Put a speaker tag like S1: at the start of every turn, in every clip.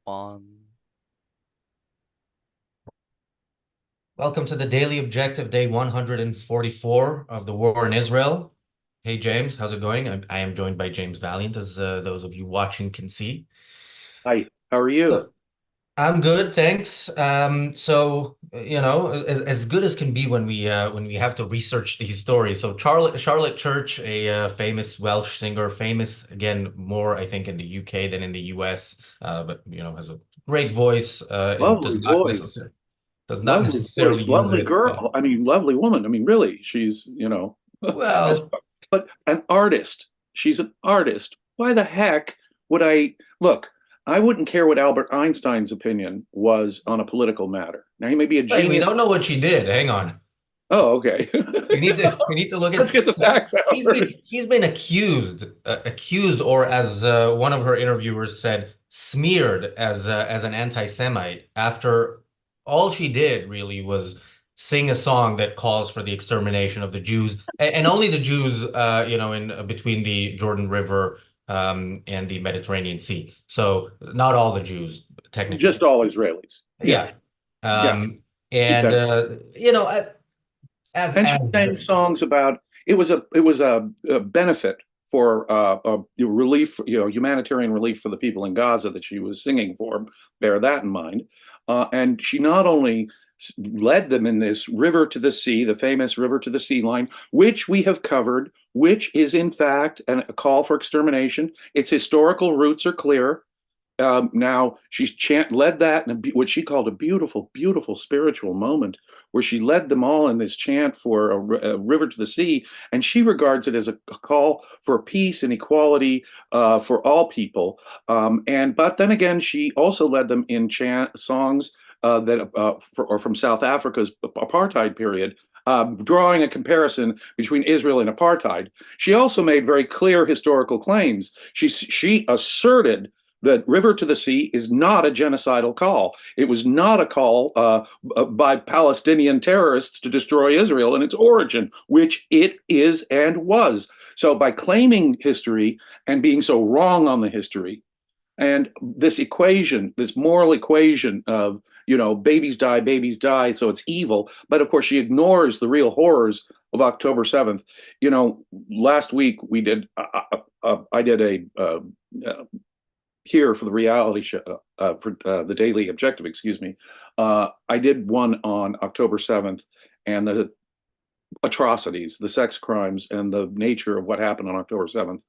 S1: On.
S2: Welcome to the Daily Objective, day 144 of the war in Israel. Hey, James, how's it going? I am joined by James Valliant, as those of you watching can see.
S3: Hi, how are you?
S2: So, I'm good, thanks. As good as can be when we have to research these stories. So, Charlotte Church, a famous Welsh singer, famous again more I think in the UK than in the US, but has a great voice. It
S3: Lovely
S2: does not
S3: voice,
S2: necessarily does not
S3: lovely
S2: necessarily
S3: voice,
S2: use
S3: lovely
S2: it.
S3: girl. I mean, lovely woman. I mean, really,
S2: Well.
S3: but an artist. She's an artist. Why the heck would I look? I wouldn't care what Albert Einstein's opinion was on a political matter. Now, he may be a
S2: Wait, we
S3: genius.
S2: don't know what she did. Hang on.
S3: Oh, okay.
S2: We need to look at
S3: Let's get the facts out first.
S2: she's been accused, or as one of her interviewers said, smeared as an anti-Semite after all she did really was sing a song that calls for the extermination of the Jews, and only the Jews in between the Jordan River and the Mediterranean Sea. So not all the Jews technically.
S3: Just all Israelis. Yeah,
S2: Yeah.
S3: yeah. Keep
S2: And
S3: that. And she
S2: as
S3: sang songs about it was a benefit for relief, humanitarian relief for the people in Gaza that she was singing for. Bear that in mind. And she not only led them in this river to the sea, the famous river to the sea line, which we have covered, which is in fact a call for extermination. Its historical roots are clear. Now led that in what she called a beautiful, beautiful spiritual moment, where she led them all in this chant for a river to the sea, and she regards it as a call for peace and equality for all people. But then again, she also led them in chant songs from South Africa's apartheid period. Drawing a comparison between Israel and apartheid, she also made very clear historical claims. She asserted that River to the Sea is not a genocidal call. It was not a call by Palestinian terrorists to destroy Israel in its origin, which it is and was. So by claiming history and being so wrong on the history, and this equation, this moral equation of, babies die, so it's evil. But of course, she ignores the real horrors of October 7th. Last week I did here for the reality show, for the Daily Objective, excuse me. I did one on October 7th and the atrocities, the sex crimes, and the nature of what happened on October 7th.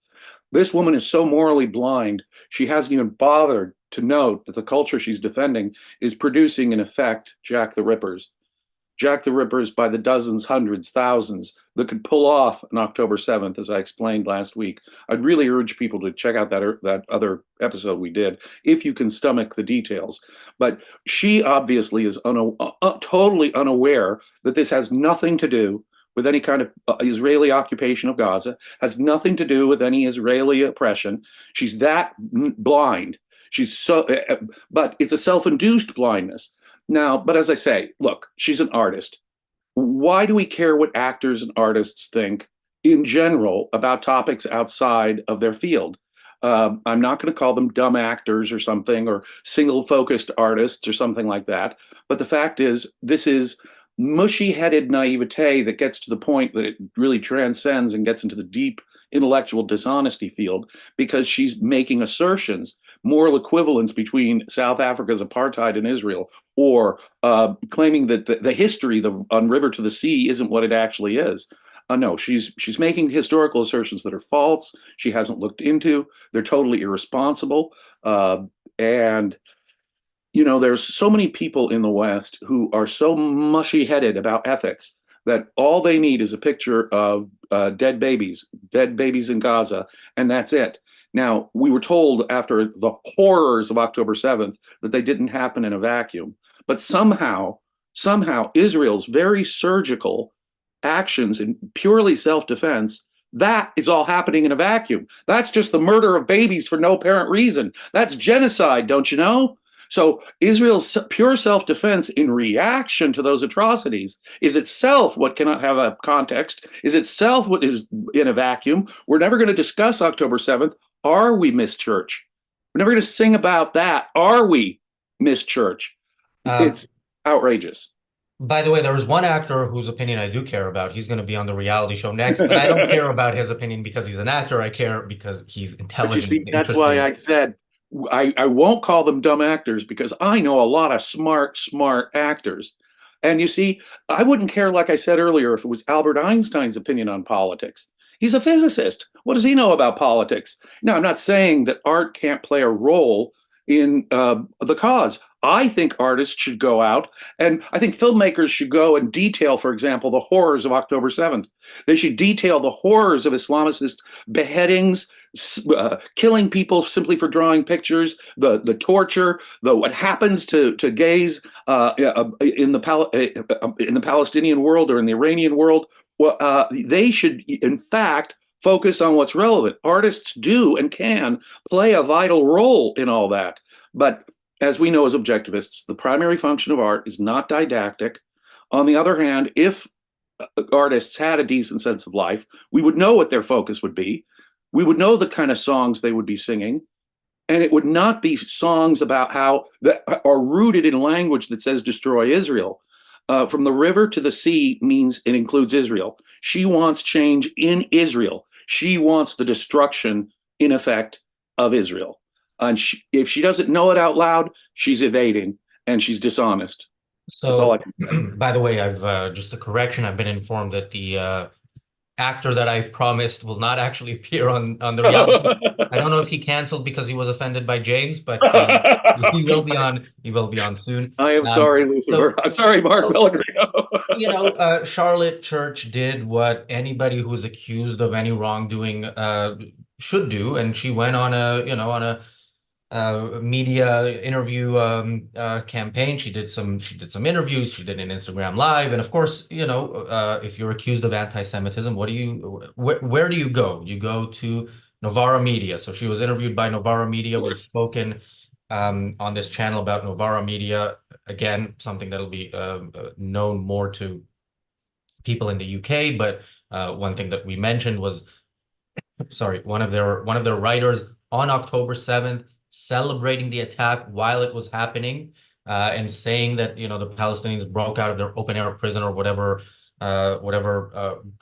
S3: This woman is so morally blind, she hasn't even bothered to note that the culture she's defending is producing, in effect, Jack the Rippers. Jack the Rippers by the dozens, hundreds, thousands that could pull off an October 7th, as I explained last week. I'd really urge people to check out that other episode we did, if you can stomach the details. But she obviously is totally unaware that this has nothing to do with any kind of Israeli occupation of Gaza, has nothing to do with any Israeli oppression. She's that blind. But it's a self-induced blindness. Now, but as I say, look, she's an artist. Why do we care what actors and artists think in general about topics outside of their field? I'm not going to call them dumb actors or something, or single-focused artists or something like that. But the fact is, this is mushy-headed naivete that gets to the point that it really transcends and gets into the deep intellectual dishonesty field, because she's making assertions, moral equivalence between South Africa's apartheid and Israel, or claiming that the history on River to the Sea isn't what it actually is. No, she's making historical assertions that are false. She hasn't looked into. They're totally irresponsible. And there's so many people in the West who are so mushy-headed about ethics that all they need is a picture of dead babies in Gaza, and that's it. Now, we were told after the horrors of October 7th that they didn't happen in a vacuum. But somehow, Israel's very surgical actions in purely self-defense, that is all happening in a vacuum. That's just the murder of babies for no apparent reason. That's genocide, don't you know? So Israel's pure self-defense in reaction to those atrocities is itself what cannot have a context, is itself what is in a vacuum. We're never going to discuss October 7th. Are we, Miss Church? We're never going to sing about that, are we, Miss Church?
S2: Um,
S3: It's outrageous.
S2: by the way, there was one actor whose opinion I do care about. He's going to be on the reality show next, but I don't care about his opinion because he's an actor. I care because he's
S3: But you
S2: intelligent
S3: see,
S2: and
S3: that's why
S2: interesting.
S3: I said I won't call them dumb actors because I know a lot of smart actors. And you see, I wouldn't care, like I said earlier, if it was Albert Einstein's opinion on politics. He's a physicist. What does he know about politics? Now, I'm not saying that art can't play a role in the cause. I think artists should go out, and I think filmmakers should go and detail, for example, the horrors of October 7th. They should detail the horrors of Islamist beheadings, killing people simply for drawing pictures, the torture, the what happens to gays in the Palestinian world or in the Iranian world. Well, they should, in fact, focus on what's relevant. Artists do and can play a vital role in all that, but as we know as objectivists, the primary function of art is not didactic. On the other hand, if artists had a decent sense of life, we would know what their focus would be. We would know the kind of songs they would be singing. And it would not be songs about how that are rooted in language that says destroy Israel. From the river to the sea means it includes Israel. She wants change in Israel. She wants the destruction, in effect, of Israel. And if she doesn't know it out loud, she's evading and she's dishonest. That's all I
S2: So,
S3: can say.
S2: by the way, I've just a correction. I've been informed that the actor that I promised will not actually appear on the reality. I don't know if he canceled because he was offended by James, but he will be on. He will be on soon.
S3: I am
S2: Um,
S3: sorry, Lucifer.
S2: so,
S3: I'm sorry, Mark
S2: so
S3: Pellegrino.
S2: Charlotte Church did what anybody who is accused of any wrongdoing should do, and she went on a media interview campaign. She did some interviews. She did an Instagram live, and of course, if you're accused of anti-Semitism, where do you go? You go to Novara Media. So she was interviewed by Novara Media. We've spoken on this channel about Novara Media. Again, something that'll be known more to people in the UK. But one thing that we mentioned was, sorry, one of their writers on October 7th celebrating the attack while it was happening, and saying that the Palestinians broke out of their open air prison or whatever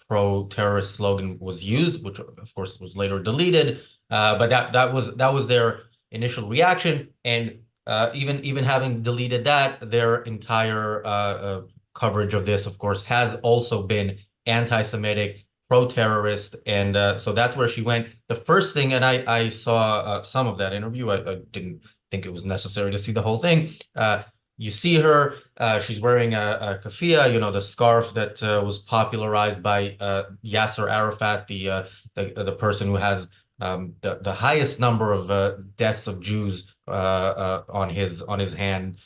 S2: pro-terrorist slogan was used, which of course was later deleted. But that was their initial reaction, and even having deleted that, their entire coverage of this, of course, has also been anti-Semitic, pro-terrorist, and so that's where she went. The first thing, and I saw some of that interview. I didn't think it was necessary to see the whole thing. You see her; she's wearing a keffiyeh, the scarf that was popularized by Yasser Arafat, the person who has the highest number of deaths of Jews on his hands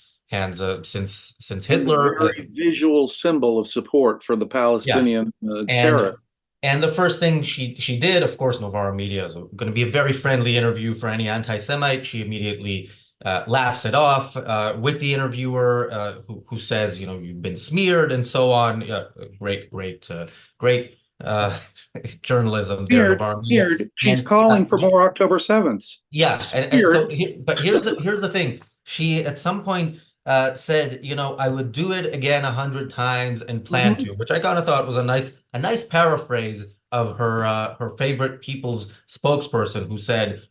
S2: since
S3: And the
S2: Hitler.
S3: very visual symbol of support for the
S2: Yeah.
S3: Palestinian
S2: And
S3: terrorists.
S2: and the first thing she did, of course, Novara Media is going to be a very friendly interview for any anti-Semite. She immediately laughs it off with the interviewer, who says, you've been smeared and so on. Great journalism there,
S3: Smeared,
S2: Novara Media.
S3: smeared. She's
S2: And
S3: calling for more October 7th.
S2: yeah, and so
S3: Smeared.
S2: but here's the thing. She at some point said, I would do it again 100 times and plan
S3: Mhm.
S2: to, which I kind of thought was a nice paraphrase of her favorite people's spokesperson, who said,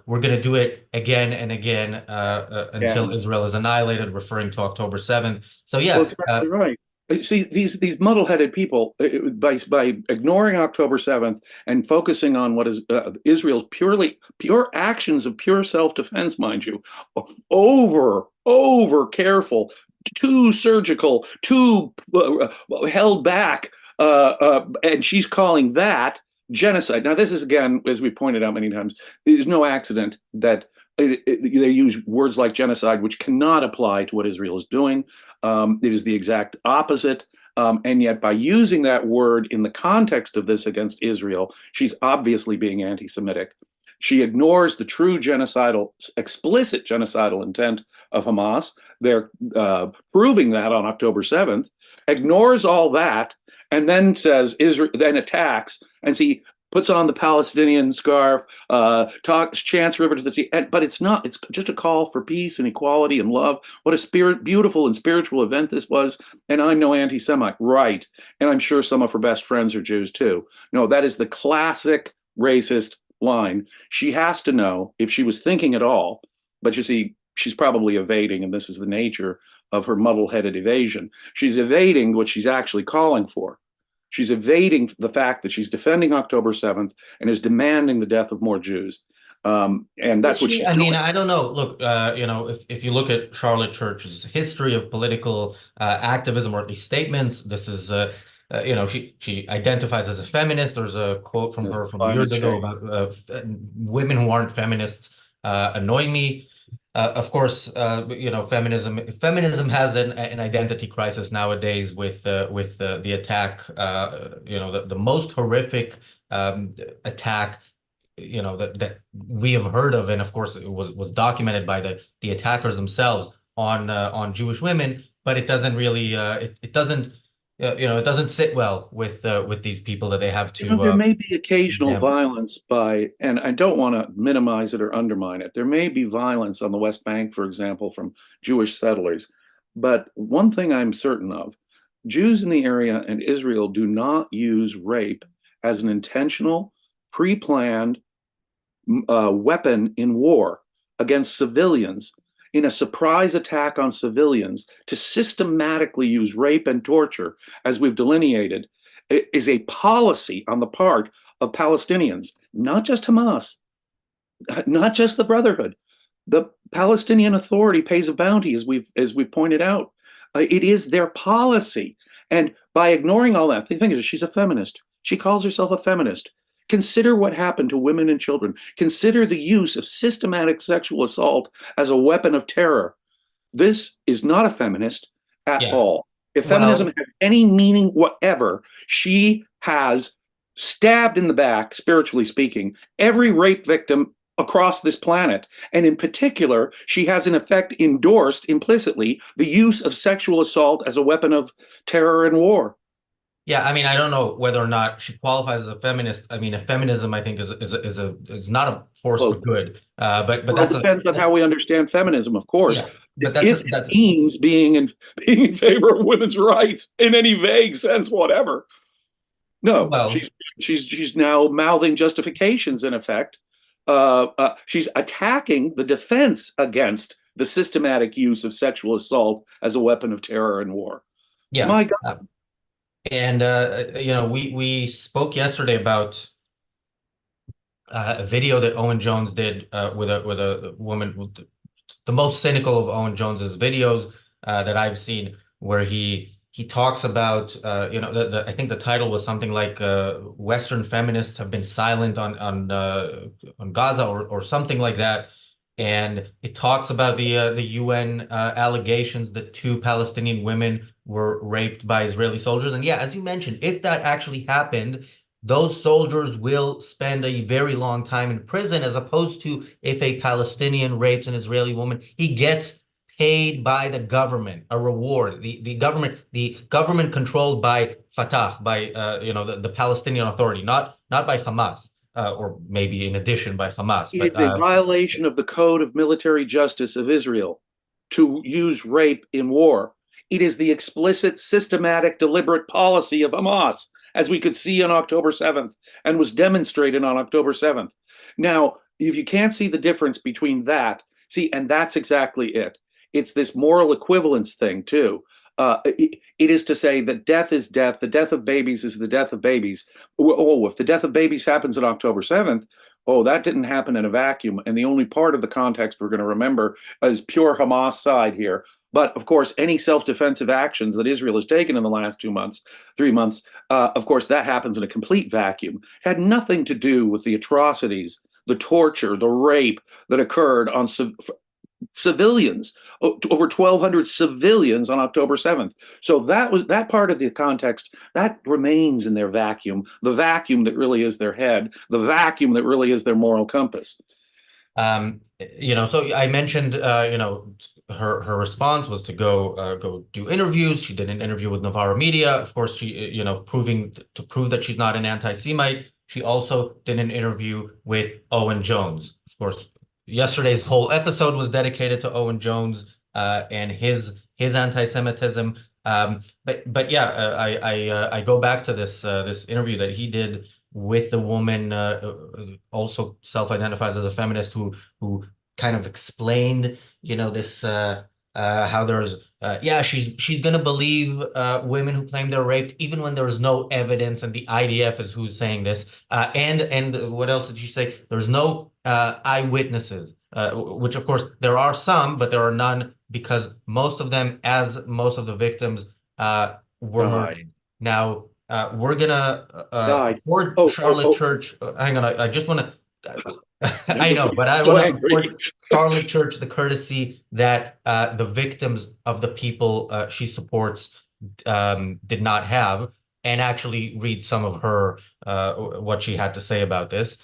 S2: we're gonna do it again and again
S3: Yeah.
S2: until Israel is annihilated, referring to October 7th. So
S3: Well,
S2: yeah,
S3: exactly right. See, these muddle-headed people, by ignoring October 7th and focusing on what is Israel's pure actions of pure self-defense, mind you, over careful, too surgical, too held back, and she's calling that genocide. Now, this is, again, as we pointed out many times, there's no accident that they use words like genocide, which cannot apply to what Israel is doing. It is the exact opposite. And yet, by using that word in the context of this against Israel, she's obviously being anti Semitic. She ignores the true genocidal, explicit genocidal intent of Hamas. They're proving that on October 7th, ignores all that, and then says Israel, then attacks. And see, puts on the Palestinian scarf, talks, chants "River to the Sea," but it's not. It's just a call for peace and equality and love. What a beautiful and spiritual event this was. And I'm no anti-Semite, right? And I'm sure some of her best friends are Jews too. No, that is the classic racist line. She has to know if she was thinking at all, but you see, she's probably evading, and this is the nature of her muddle-headed evasion. She's evading what she's actually calling for. She's evading the fact that she's defending October 7th and is demanding the death of more Jews. And that's what she's
S2: I mean,
S3: doing.
S2: I don't know. Look, if you look at Charlotte Church's history of political activism, or at least statements, this is, she identifies as a feminist. There's a quote from
S3: Yes,
S2: her from
S3: climate
S2: years ago
S3: change.
S2: about women who aren't feminists annoy me. Of course, feminism has an identity crisis nowadays with the attack, the most horrific attack that we have heard of, and of course it was documented by the attackers themselves on Jewish women, but it doesn't really it doesn't it doesn't sit well with these people that they have
S3: You know,
S2: to
S3: there may be occasional
S2: condemn.
S3: violence and I don't want to minimize it or undermine it. There may be violence on the West Bank, for example, from Jewish settlers. But one thing I'm certain of, Jews in the area and Israel do not use rape as an intentional, pre-planned weapon in war against civilians, in a surprise attack on civilians, to systematically use rape and torture, as we've delineated, is a policy on the part of Palestinians, not just Hamas, not just the Brotherhood. The Palestinian Authority pays a bounty, as we've pointed out. It is their policy, and by ignoring all that, the thing is, she's a feminist. She calls herself a feminist. Consider what happened to women and children. Consider the use of systematic sexual assault as a weapon of terror. This is not a feminist at
S2: Yeah.
S3: all. If feminism
S2: Well,
S3: has any meaning whatever, she has stabbed in the back, spiritually speaking, every rape victim across this planet. And in particular, she has in effect endorsed implicitly the use of sexual assault as a weapon of terror and war.
S2: yeah, I mean, I don't know whether or not she qualifies as a feminist. I mean, a feminism, I think, is not a force for
S3: Well,
S2: good. But
S3: Well, it depends on
S2: that's
S3: how we understand feminism, of course.
S2: yeah, but
S3: If it
S2: that's
S3: means being in favor of women's rights in any vague sense, whatever. No,
S2: well.
S3: she's now mouthing justifications in effect. She's attacking the defense against the systematic use of sexual assault as a weapon of terror and war.
S2: Yeah.
S3: My God,
S2: And we spoke yesterday about a video that Owen Jones did with a woman, with the most cynical of Owen Jones's videos that I've seen, where he talks about I think the title was something like Western feminists have been silent on Gaza, or something like that. And it talks about the UN allegations that two Palestinian women were raped by Israeli soldiers. And yeah, as you mentioned, if that actually happened, those soldiers will spend a very long time in prison, as opposed to if a Palestinian rapes an Israeli woman, he gets paid by the government, a reward. The government controlled by Fatah, by the Palestinian Authority, not by Hamas, or maybe in addition by Hamas.
S3: it
S2: But
S3: is a violation of the Code of Military Justice of Israel to use rape in war. It is the explicit, systematic, deliberate policy of Hamas, as we could see on October 7th and was demonstrated on October 7th. Now, if you can't see the difference between that, see, and that's exactly it. It's this moral equivalence thing, too. It is to say that death is death. The death of babies is the death of babies. Oh, if the death of babies happens on October 7th, oh, that didn't happen in a vacuum. And the only part of the context we're going to remember is pure Hamas side here. But of course, any self-defensive actions that Israel has taken in the last 2 months, 3 months, of course, that happens in a complete vacuum. It had nothing to do with the atrocities, the torture, the rape that occurred on civilians, over 1,200 civilians on October 7th. So that part of the context that remains in their vacuum, the vacuum that really is their head, the vacuum that really is their moral compass.
S2: So I mentioned, her response was to go do interviews. She did an interview with Novara Media. Of course, she, to prove that she's not an anti-Semite, she also did an interview with Owen Jones. Of course, yesterday's whole episode was dedicated to Owen Jones and his anti-Semitism. But yeah, I go back to this interview that he did with the woman, also self-identifies as a feminist, who kind of explained, this how there's yeah, she's gonna believe women who claim they're raped even when there's no evidence, and the IDF is who's saying this. And what else did she say? There's no eyewitnesses, which of course there are some, but there are none because most of them, as most of the victims, were
S3: Died.
S2: murdered. Now, we're gonna
S3: Died.
S2: afford
S3: Oh, oh,
S2: Charlotte
S3: oh.
S2: Church. Hang on, I just want to. I know, but
S3: I'm
S2: I
S3: so
S2: want to
S3: angry.
S2: afford Charlotte Church the courtesy that the victims of the people she supports did not have, and actually read some of her what she had to say about this.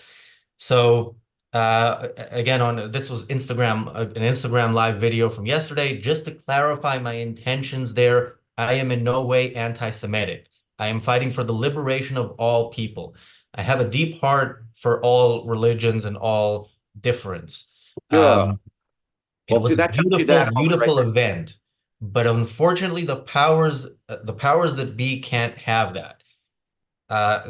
S2: So again, on this was an Instagram live video from yesterday. Just to clarify my intentions there, I am in no way anti-Semitic. I am fighting for the liberation of all people. I have a deep heart for all religions and all difference.
S3: Yeah.
S2: Um, it
S3: Well, see,
S2: was a
S3: that tells you that
S2: beautiful,
S3: right
S2: beautiful
S3: there.
S2: event, but unfortunately, the powers that be can't have that.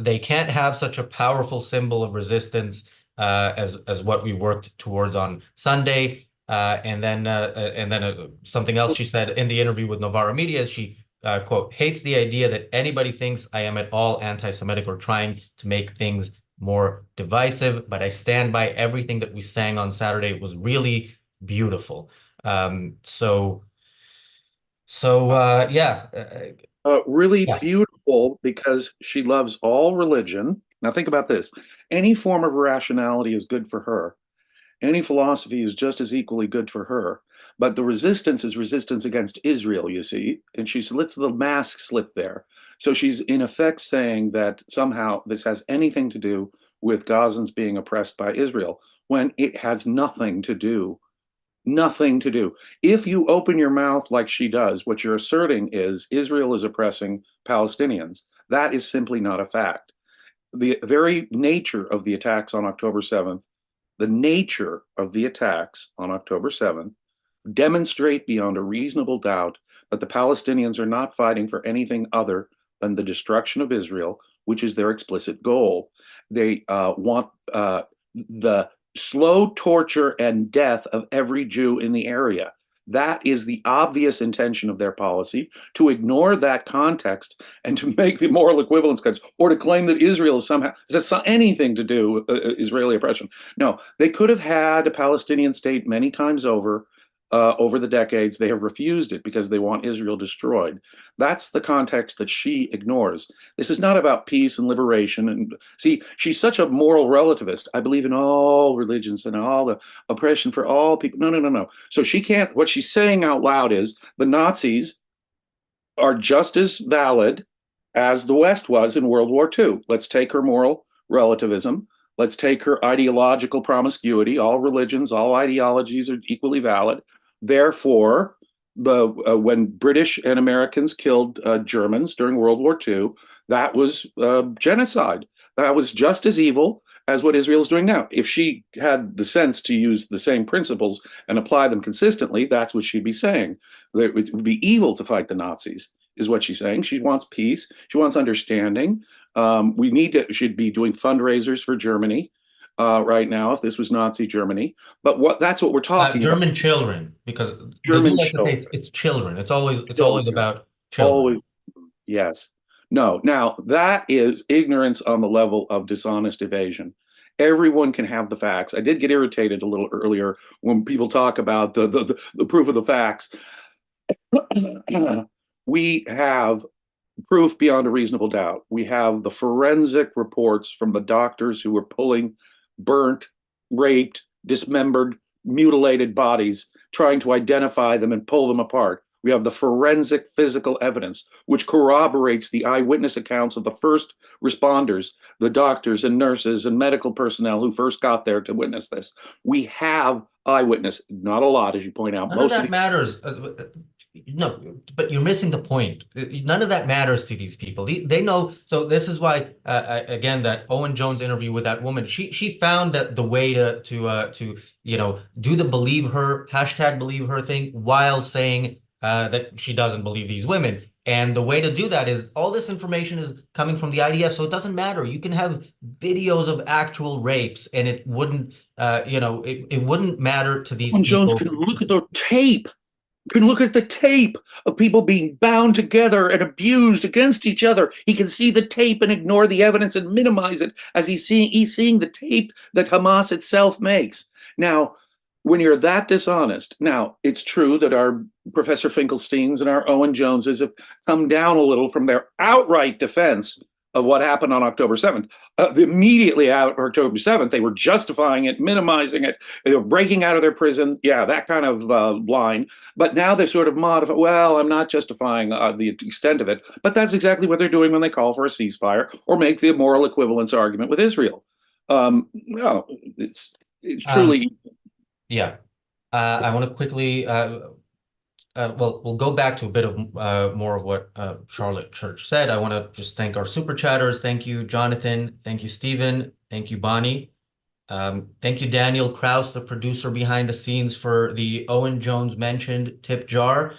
S2: They can't have such a powerful symbol of resistance as what we worked towards on Sunday. And then something else she said in the interview with Novara Media is she quote hates the idea that anybody thinks I am at all anti-Semitic or trying to make things more divisive. But I stand by everything that we sang on Saturday. It was really beautiful. So yeah,
S3: Really
S2: yeah.
S3: beautiful because she loves all religion. Now, think about this. Any form of rationality is good for her. Any philosophy is just as equally good for her. But the resistance is resistance against Israel, you see, and she lets the mask slip there. So she's in effect saying that somehow this has anything to do with Gazans being oppressed by Israel, when it has nothing to do. Nothing to do. If you open your mouth like she does, what you're asserting is Israel is oppressing Palestinians. That is simply not a fact. The very nature of the attacks on October 7th, the nature of the attacks on October 7th demonstrate beyond a reasonable doubt that the Palestinians are not fighting for anything other than the destruction of Israel, which is their explicit goal. They want the slow torture and death of every Jew in the area. That is the obvious intention of their policy. To ignore that context and to make the moral equivalence cuts, or to claim that Israel is somehow has anything to do with Israeli oppression. No, they could have had a Palestinian state many times over the decades. They have refused it because they want Israel destroyed. That's the context that she ignores. This is not about peace and liberation. And see, she's such a moral relativist. I believe in all religions and all the oppression for all people. No, no, no, no. So she can't, what she's saying out loud is the Nazis are just as valid as the West was in World War II. Let's take her moral relativism. Let's take her ideological promiscuity. All religions, all ideologies are equally valid. Therefore, when British and Americans killed Germans during World War II, that was genocide. That was just as evil as what Israel is doing now. If she had the sense to use the same principles and apply them consistently, that's what she'd be saying. It would be evil to fight the Nazis, is what she's saying. She wants peace. She wants understanding. Should be doing fundraisers for Germany right now if this was Nazi Germany. But that's what we're talking about.
S2: German children, because they do
S3: German
S2: like to say
S3: children.
S2: it's children. It's always
S3: Children.
S2: about children.
S3: Always. Yes. No. Now, that is ignorance on the level of dishonest evasion. Everyone can have the facts. I did get irritated a little earlier when people talk about the proof of the facts. We have proof beyond a reasonable doubt. We have the forensic reports from the doctors who were pulling burnt, raped, dismembered, mutilated bodies, trying to identify them and pull them apart. We have the forensic physical evidence, which corroborates the eyewitness accounts of the first responders, the doctors and nurses and medical personnel who first got there to witness this. We have eyewitness, not a lot, as you point out.
S2: None of
S3: Most of
S2: that
S3: the
S2: matters. no, but you're missing the point. None of that matters to these people. They know. So this is why, again, that Owen Jones interview with that woman, she found that the way to do the believe her hashtag believe her thing while saying that she doesn't believe these women. And the way to do that is all this information is coming from the IDF, so it doesn't matter. You can have videos of actual rapes, and it wouldn't, it wouldn't matter to these
S3: Owen Jones
S2: people.
S3: can look at the tape, can look at the tape of people being bound together and abused against each other. He can see the tape and ignore the evidence and minimize it as he's seeing the tape that Hamas itself makes. Now, when you're that dishonest, now it's true that our Professor Finkelsteins and our Owen Joneses have come down a little from their outright defense of what happened on October 7th. Immediately out October 7th, they were justifying it, minimizing it. They were breaking out of their prison. Yeah, that kind of line. But now they're sort of modified. Well, I'm not justifying the extent of it, but that's exactly what they're doing when they call for a ceasefire or make the moral equivalence argument with Israel. No, it's truly.
S2: Yeah. I want to quickly, well, we'll go back to a bit of more of what Charlotte Church said. I want to just thank our super chatters. Thank you, Jonathan. Thank you, Stephen. Thank you, Bonnie. Thank you, Daniel Kraus, the producer behind the scenes for the Owen Jones mentioned tip jar.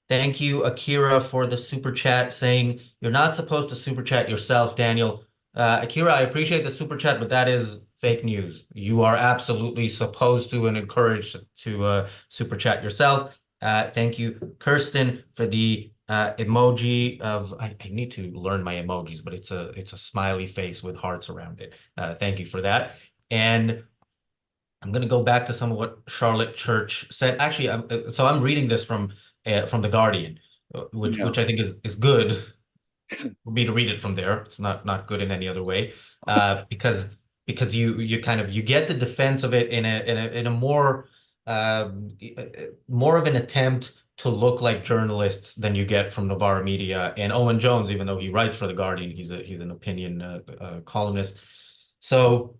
S2: Thank you, Akira, for the super chat saying you're not supposed to super chat yourself, Daniel. Akira, I appreciate the super chat, but that is fake news. You are absolutely supposed to and encouraged to super chat yourself. Thank you, Kirsten, for the emoji of I need to learn my emojis, but it's a smiley face with hearts around it. Thank you for that. And I'm going to go back to some of what Charlotte Church said. Actually, I'm reading this from The Guardian, which I think is good for me to read it from there. It's not good in any other way, because you kind of you get the defense of it in a more more of an attempt to look like journalists than you get from Novara Media and Owen Jones, even though he writes for The Guardian, he's an opinion columnist. So.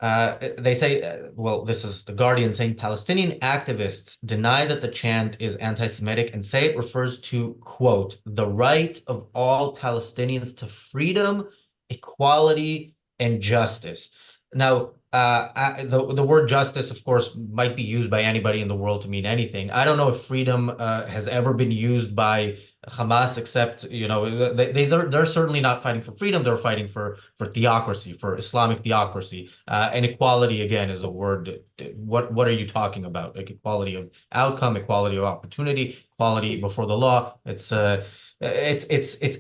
S2: They say, well, this is The Guardian saying Palestinian activists deny that the chant is anti-Semitic and say it refers to, quote, the right of all Palestinians to freedom, equality, and justice. Now, the word justice, of course, might be used by anybody in the world to mean anything. I don't know if freedom has ever been used by Hamas, except, they're certainly not fighting for freedom. They're fighting for theocracy, for Islamic theocracy. And equality, again, is a word. What are you talking about? Like equality of outcome, equality of opportunity, equality before the law. It's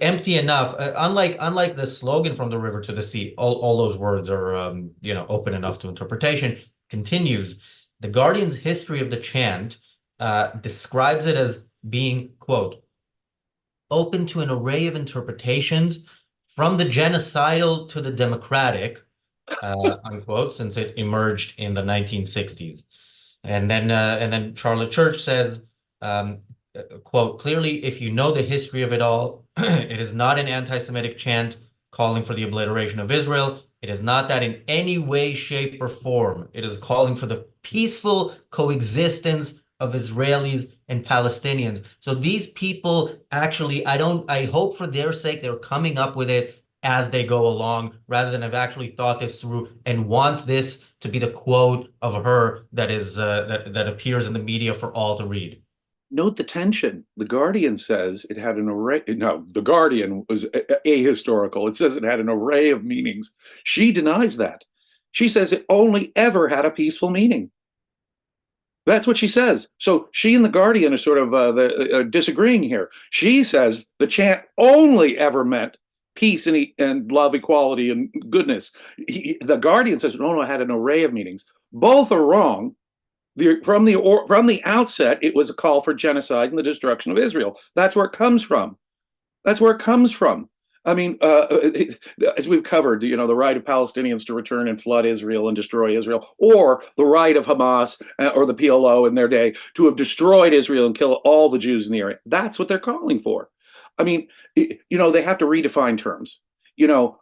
S2: empty enough. Unlike the slogan from the river to the sea, all those words are open enough to interpretation. Continues. The Guardian's history of the chant describes it as being, quote, open to an array of interpretations from the genocidal to the democratic, unquote, since it emerged in the 1960s. And then Charlotte Church says, quote, clearly, if you know the history of it all, it is not an anti-Semitic chant calling for the obliteration of Israel. It is not that in any way, shape, or form. It is calling for the peaceful coexistence of Israelis and Palestinians. So these people actually, I hope for their sake, they're coming up with it as they go along, rather than have actually thought this through and want this to be the quote of her that is that appears in the media for all to read.
S3: Note the tension. The Guardian says it had an array. No, The Guardian was ahistorical. It says it had an array of meanings. She denies that. She says it only ever had a peaceful meaning. That's what she says. So she and The Guardian are sort of disagreeing here. She says the chant only ever meant peace and love, equality, and goodness. The Guardian says, no, it had an array of meanings. Both are wrong. From the outset, it was a call for genocide and the destruction of Israel. That's where it comes from. That's where it comes from. I mean, as we've covered, the right of Palestinians to return and flood Israel and destroy Israel, or the right of Hamas or the PLO in their day to have destroyed Israel and kill all the Jews in the area. That's what they're calling for. I mean, they have to redefine terms.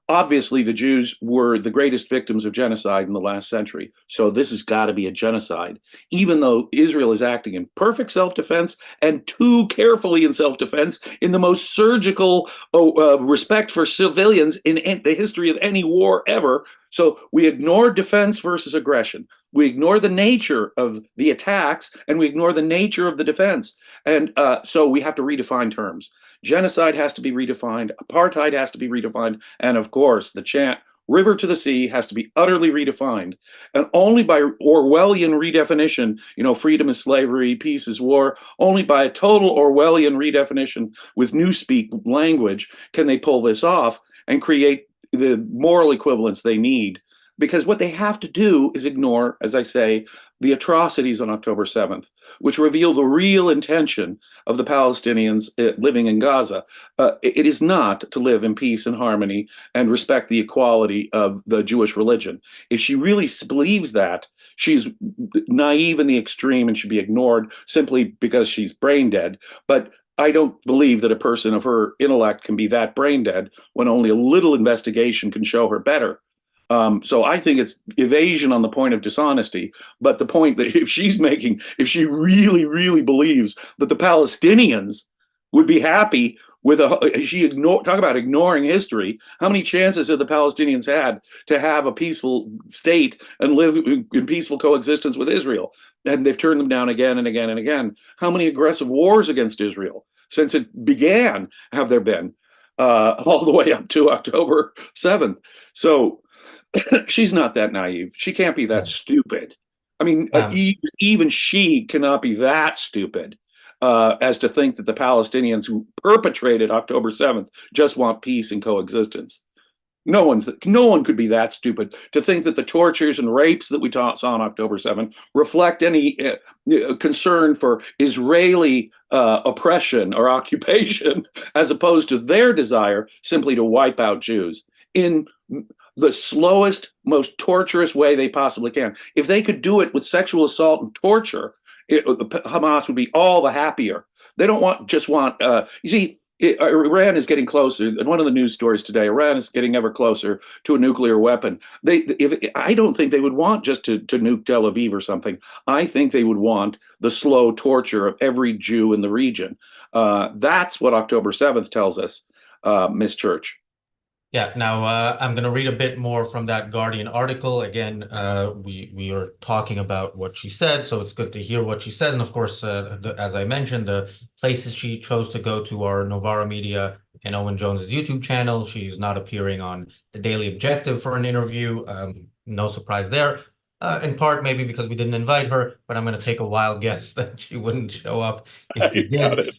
S3: obviously the Jews were the greatest victims of genocide in the last century. So this has got to be a genocide, even though Israel is acting in perfect self-defense and too carefully in self-defense in the most surgical respect for civilians in the history of any war ever. So we ignore defense versus aggression. We ignore the nature of the attacks and we ignore the nature of the defense. And so we have to redefine terms. Genocide has to be redefined. Apartheid has to be redefined. And of course, the chant river to the sea has to be utterly redefined. And only by Orwellian redefinition, freedom is slavery, peace is war, only by a total Orwellian redefinition with newspeak language can they pull this off and create the moral equivalence they need. Because what they have to do is ignore, as I say, the atrocities on October 7th, which reveal the real intention of the Palestinians living in Gaza. It is not to live in peace and harmony and respect the equality of the Jewish religion. If she really believes that, she's naive in the extreme and should be ignored simply because she's brain dead. But I don't believe that a person of her intellect can be that brain dead when only a little investigation can show her better. So I think it's evasion on the point of dishonesty, but the point that if she's making, if she really, really believes that the Palestinians would be happy with talk about ignoring history. How many chances have the Palestinians had to have a peaceful state and live in peaceful coexistence with Israel? And they've turned them down again and again and again. How many aggressive wars against Israel since it began have there been, all the way up to October 7th? So she's not that naive. She can't be that stupid. I mean, even she cannot be that stupid as to think that the Palestinians who perpetrated October 7th just want peace and coexistence. No one could be that stupid to think that the tortures and rapes that we saw on October 7th reflect any concern for Israeli oppression or occupation, as opposed to their desire simply to wipe out Jews in the slowest, most torturous way they possibly can. If they could do it with sexual assault and torture, Hamas would be all the happier. They don't want. You see, Iran is getting closer. In one of the news stories today, Iran is getting ever closer to a nuclear weapon. I don't think they would want just to nuke Tel Aviv or something. I think they would want the slow torture of every Jew in the region. That's what October 7th tells us, Miss Church.
S2: Yeah, now I'm going to read a bit more from that Guardian article. Again, we are talking about what she said, so it's good to hear what she said. And of course, as I mentioned, the places she chose to go to are Novara Media and Owen Jones' YouTube channel. She's not appearing on the Daily Objective for an interview. No surprise there. In part, maybe because we didn't invite her, but I'm going to take a wild guess that she wouldn't show up if we did.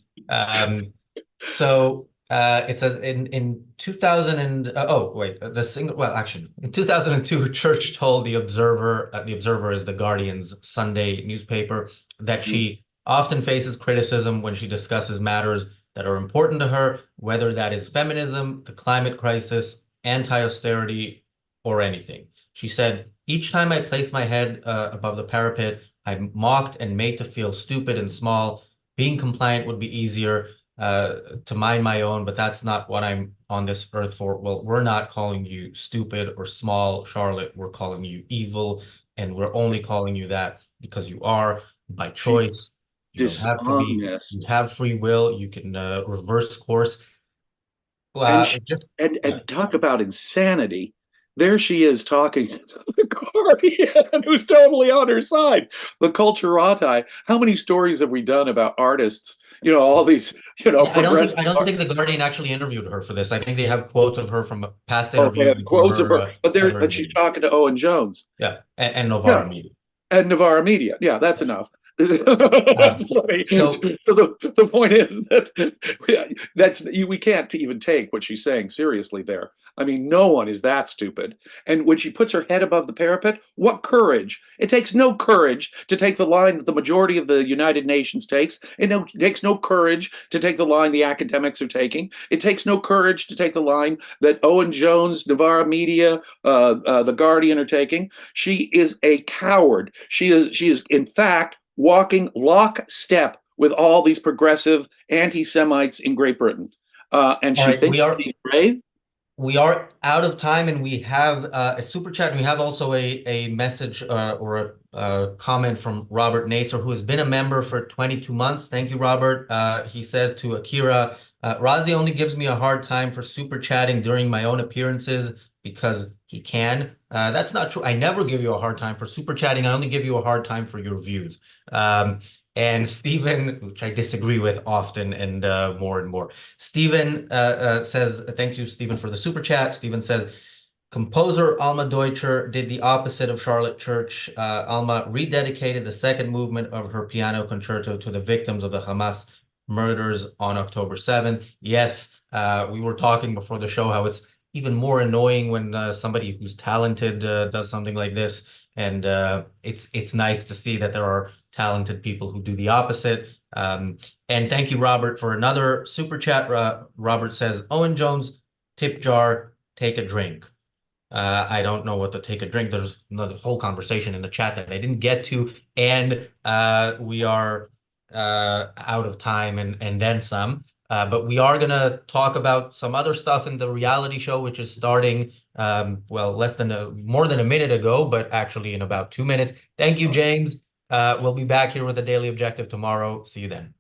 S2: So it says in 2000 and actually in 2002, Church told the Observer is the Guardian's Sunday newspaper, that she often faces criticism when she discusses matters that are important to her, whether that is feminism, the climate crisis, anti-austerity, or anything. She said, each time I place my head above the parapet, I'm mocked and made to feel stupid and small. Being compliant would be easier. To mind my own, but that's not what I'm on this earth for. Well, we're not calling you stupid or small, Charlotte. We're calling you evil, and we're only calling you that because you are by choice. You don't have to be. You have free will. You can reverse course.
S3: And talk about insanity. There she is talking to the Guardian, who's totally on her side. The culturati. How many stories have we done about artists? All these,
S2: I don't think the Guardian actually interviewed her for this. I think they have quotes of her from a past interview.
S3: They have quotes of her, but she's talking to Owen Jones.
S2: Yeah, and Novara Media.
S3: And Novara Media. Yeah, that's enough. That's funny. So the point is that we can't even take what she's saying seriously there. I mean, no one is that stupid. And when she puts her head above the parapet, what courage? It takes no courage to take the line that the majority of the United Nations takes. It takes no courage to take the line the academics are taking. It takes no courage to take the line that Owen Jones, Novara Media, The Guardian are taking. She is a coward. She is in fact walking lockstep with all these progressive anti-Semites in Great Britain. And she thinks she's brave.
S2: We are out of time, and we have a super chat. We have also a message or a comment from Robert Nasser, who has been a member for 22 months. Thank you, Robert. He says to Akira, Razi only gives me a hard time for super chatting during my own appearances because he can. That's not true. I never give you a hard time for super chatting. I only give you a hard time for your views. And Stephen, which I disagree with often and more and more. Stephen says, thank you, Stephen, for the super chat. Stephen says, composer Alma Deutscher did the opposite of Charlotte Church. Alma rededicated the second movement of her piano concerto to the victims of the Hamas murders on October 7th. Yes, we were talking before the show how it's even more annoying when somebody who's talented does something like this. And it's nice to see that there are talented people who do the opposite. And thank you, Robert, for another super chat. Robert says, Owen Jones, tip jar, take a drink. I don't know what to take a drink. There's another whole conversation in the chat that I didn't get to, and we are out of time and then some. But we are gonna talk about some other stuff in the reality show, which is starting well, more than a minute ago, but actually in about 2 minutes. Thank you, James. We'll be back here with the Daily Objective tomorrow. See you then.